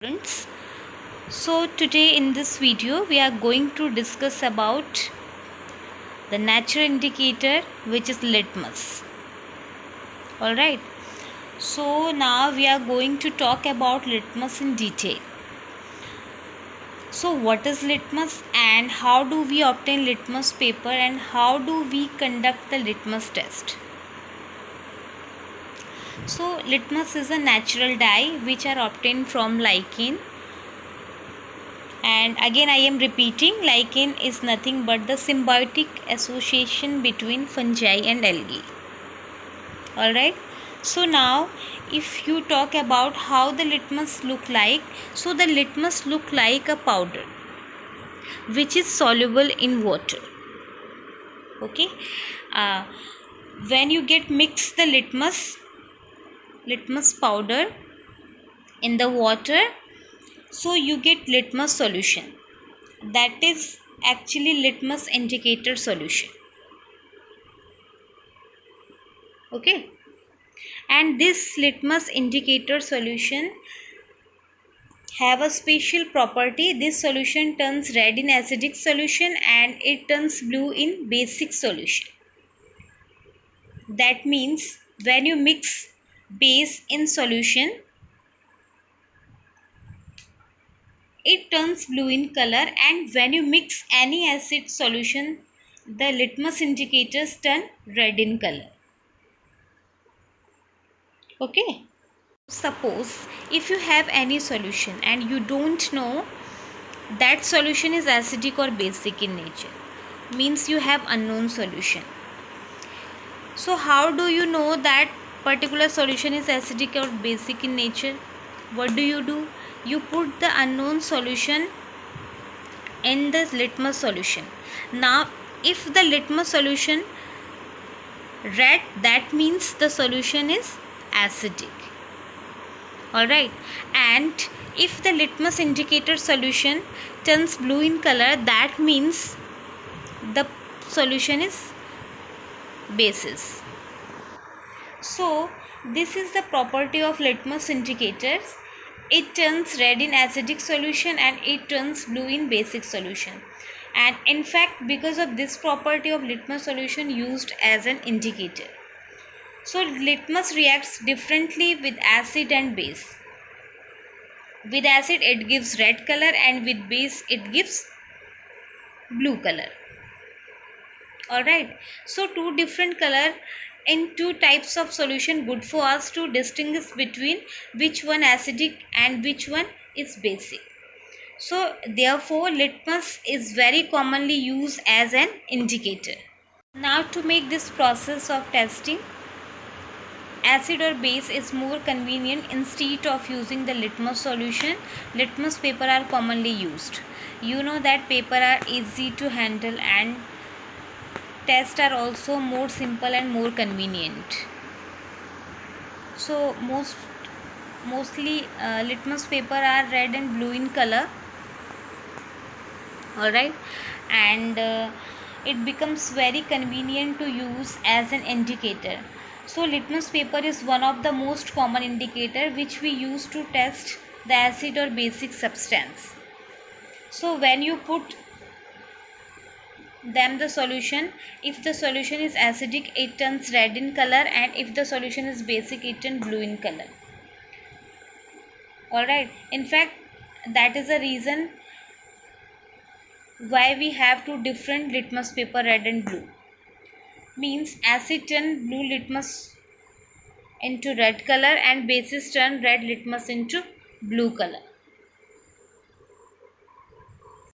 Students. So today in this video we are going to discuss about the natural indicator, which is litmus. Alright, so now we are going to talk about litmus in detail. So what is litmus and how do we obtain litmus paper and how do we conduct the litmus test? So litmus is a natural dye which are obtained from lichen. And again I am repeating, lichen is nothing but the symbiotic association between fungi and algae. Alright, so now if you talk about how the litmus look like, so the litmus look like a powder which is soluble in water. Okay, when you get mix the litmus powder in the water, so you get litmus solution, that is actually litmus indicator solution. Okay, and this litmus indicator solution have a special property. This solution turns red in acidic solution and it turns blue in basic solution. That means when you mix base in solution, it turns blue in color, and when you mix any acid solution, the litmus indicators turn red in color. Okay, suppose if you have any solution and you don't know that solution is acidic or basic in nature, means you have unknown solution. So how do you know that particular solution is acidic or basic in nature? What do? You put the unknown solution in the litmus solution. Now if the litmus solution red, that means the solution is acidic. Alright, and if the litmus indicator solution turns blue in color, that means the solution is basis. So this is the property of litmus indicators. It turns red in acidic solution and it turns blue in basic solution. And in fact, because of this property of litmus solution used as an indicator, so litmus reacts differently with acid and base. With acid it gives red color and with base it gives blue color. Alright, so two different color in two types of solution, good for us to distinguish between which one acidic and which one is basic. So therefore litmus is very commonly used as an indicator. Now to make this process of testing acid or base is more convenient, instead of using the litmus solution, litmus paper are commonly used. You know that paper are easy to handle and tests are also more simple and more convenient. So mostly litmus paper are red and blue in color. Alright, and it becomes very convenient to use as an indicator. So litmus paper is one of the most common indicator which we use to test the acid or basic substance. So when you put them the solution, if the solution is acidic it turns red in color, and if the solution is basic it turns blue in color. Alright, in fact that is the reason why we have two different litmus paper, red and blue. Means acid turn blue litmus into red color and bases turn red litmus into blue color.